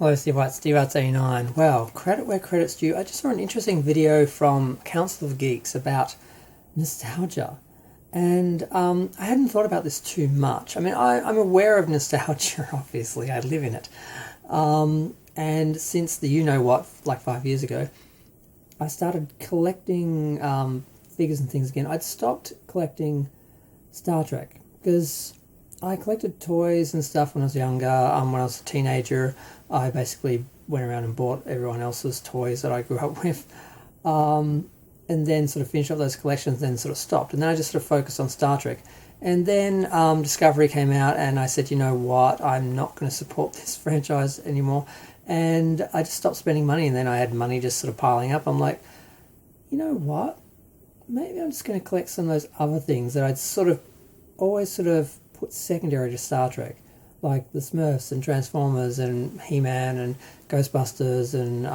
Hello, Steve White, Steve Arts 89. Well, credit where credit's due. I just saw an interesting video from Council of Geeks about nostalgia. And I hadn't thought about this too much. I mean, I'm aware of nostalgia, obviously. I live in it. And since the you-know-what, like 5 years ago, I started collecting figures and things again. I'd stopped collecting Star Trek because I collected toys and stuff when I was younger. When I was a teenager, I basically went around and bought everyone else's toys that I grew up with. And then sort of finished up those collections, then sort of stopped. And then I just sort of focused on Star Trek. And then Discovery came out and I said, you know what, I'm not going to support this franchise anymore. And I just stopped spending money, and then I had money just sort of piling up. I'm like, you know what, maybe I'm just going to collect some of those other things that I'd sort of always sort of put secondary to Star Trek, like the Smurfs and Transformers and He-Man and Ghostbusters and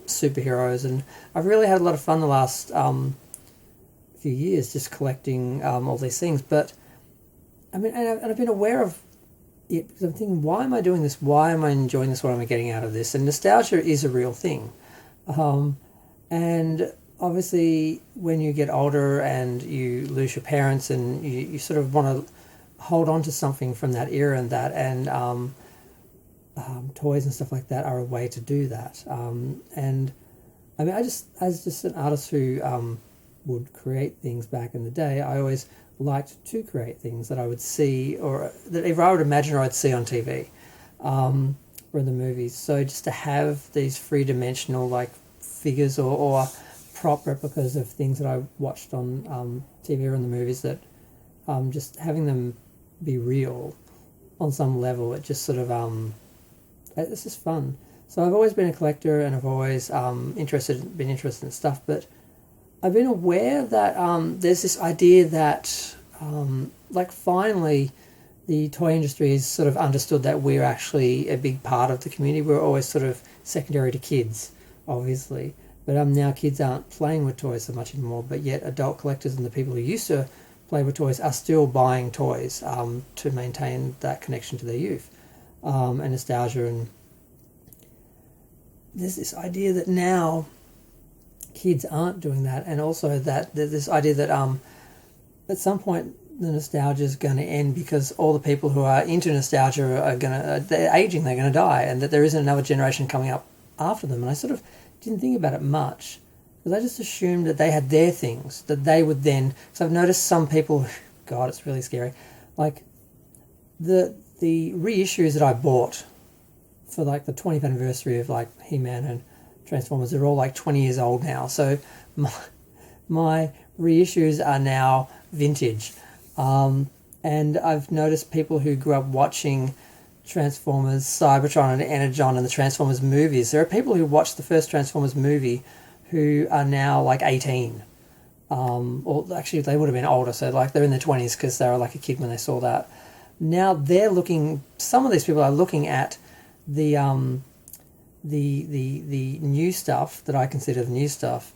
superheroes. And I've really had a lot of fun the last few years just collecting all these things. But I mean, and I've been aware of it because I'm thinking, why am I doing this? Why am I enjoying this? What am I getting out of this? And nostalgia is a real thing. And obviously, when you get older and you lose your parents, and you sort of want to hold on to something from that era and that, and toys and stuff like that are a way to do that. And I mean, as just an artist who would create things back in the day, I always liked to create things that I would see, or that either I would imagine or I'd see on TV or in the movies. So just to have these three-dimensional like figures or prop replicas of things that I watched on TV or in the movies, that just having them be real on some level, it just sort of it's just fun. So I've always been a collector, and I've always been interested in stuff, but I've been aware that there's this idea that like finally the toy industry has sort of understood that we're actually a big part of the community. We're always sort of secondary to kids, obviously, but now kids aren't playing with toys so much anymore, but yet adult collectors and the people who used to play with toys are still buying toys to maintain that connection to their youth and nostalgia. And there's this idea that now kids aren't doing that, and also that there's this idea that at some point the nostalgia is going to end because all the people who are into nostalgia are they're aging, they're going to die, and that there isn't another generation coming up after them. And I sort of didn't think about it much, because I just assumed that they had their things, that they would then... So I've noticed some people... God, it's really scary. Like, the reissues that I bought for, like, the 20th anniversary of, like, He-Man and Transformers, they're all, like, 20 years old now. So my reissues are now vintage. And I've noticed people who grew up watching Transformers, Cybertron and Energon and the Transformers movies. There are people who watched the first Transformers movie who are now like 18. Or actually they would have been older, so like they're in their 20s because they were like a kid when they saw that. Now they're looking, some of these people are looking at the new stuff that I consider the new stuff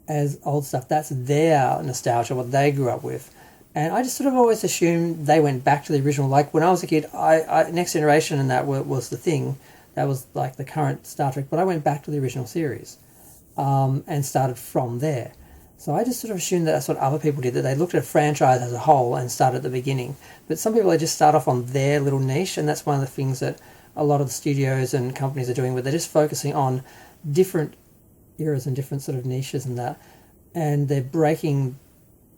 as old stuff. That's their nostalgia, what they grew up with. And I just sort of always assumed they went back to the original. Like when I was a kid, I Next Generation and that was the thing. That was like the current Star Trek. But I went back to the original series and started from there. So I just sort of assumed that that's what other people did, that they looked at a franchise as a whole and started at the beginning. But some people, they just start off on their little niche, and that's one of the things that a lot of the studios and companies are doing, where they're just focusing on different eras and different sort of niches and that. And they're breaking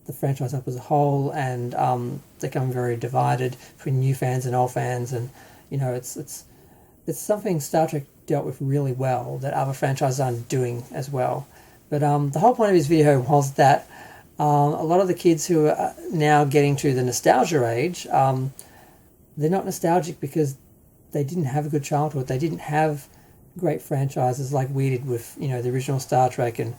the franchise up as a whole, and they're becoming very divided between new fans and old fans. And you know, it's something Star Trek dealt with really well that other franchises aren't doing as well. But the whole point of his video was that a lot of the kids who are now getting to the nostalgia age, they're not nostalgic because they didn't have a good childhood. They didn't have great franchises like we did with, you know, the original Star Trek and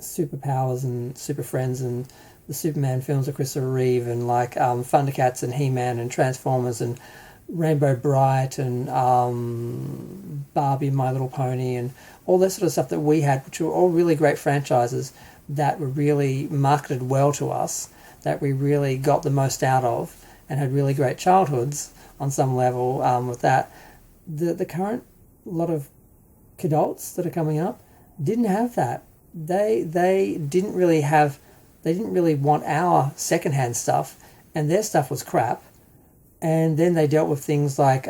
Superpowers and Super Friends and the Superman films of Christopher Reeve, and like Thundercats and He-Man and Transformers and Rainbow Bright and Barbie and My Little Pony and all that sort of stuff that we had, which were all really great franchises that were really marketed well to us, that we really got the most out of and had really great childhoods on some level with that. the current lot of kidults that are coming up didn't have that. They didn't really have, they didn't really want our secondhand stuff, and their stuff was crap. And then they dealt with things like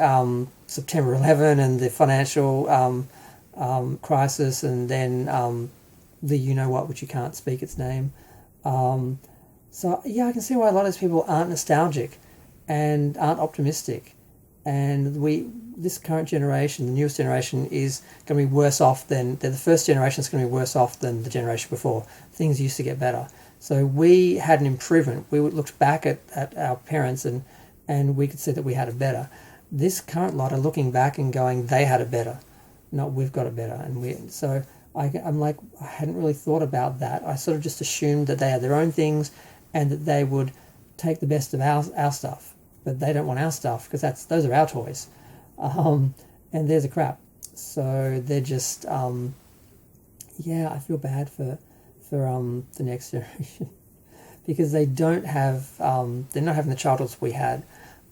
September 11 and the financial crisis, and then the you know what, which you can't speak its name. So yeah, I can see why a lot of these people aren't nostalgic and aren't optimistic. And this current generation, the newest generation, is going to be worse off than the first generation. Is going to be worse off than the generation before. Things used to get better. So we had an improvement. We looked back at our parents and we could see that we had it better. This current lot are looking back and going, they had it better, not we've got it better. And so I'm like, I hadn't really thought about that. I sort of just assumed that they had their own things and that they would take the best of our stuff. But they don't want our stuff because those are our toys. And theirs are crap. So they're just, I feel bad for the next generation because they don't have, they're not having the childhoods we had.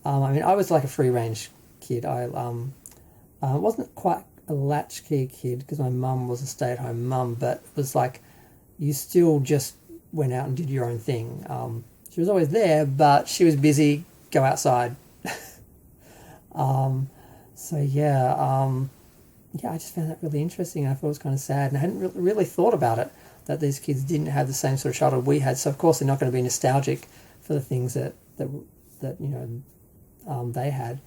I mean, I was like a free range kid. I wasn't quite a latchkey kid because my mum was a stay-at-home mum, but it was like you still just went out and did your own thing. She was always there, but she was busy. Go outside. I just found that really interesting. I thought it was kind of sad, and I hadn't really thought about it, that these kids didn't have the same sort of childhood we had. So of course they're not going to be nostalgic for the things that they had,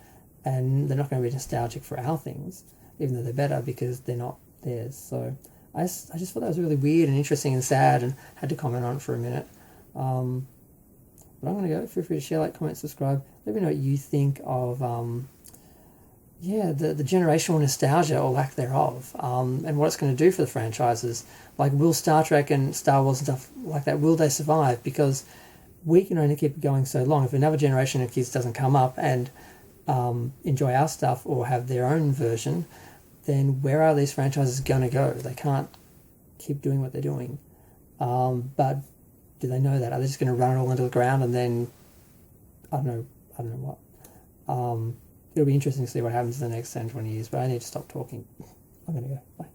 and they're not going to be nostalgic for our things, even though they're better because they're not theirs. So I just thought that was really weird and interesting and sad, and had to comment on it for a minute. But I'm going to go. Feel free to share, like, comment, subscribe. Let me know what you think of, the generational nostalgia or lack thereof, and what it's going to do for the franchises. Like, will Star Trek and Star Wars and stuff like that, will they survive? Because we can only keep going so long. If another generation of kids doesn't come up and enjoy our stuff or have their own version, then where are these franchises going to go? They can't keep doing what they're doing. But do they know that? Are they just going to run it all into the ground and then I don't know what? It'll be interesting to see what happens in the next 10, 20 years, but I need to stop talking. I'm going to go. Bye.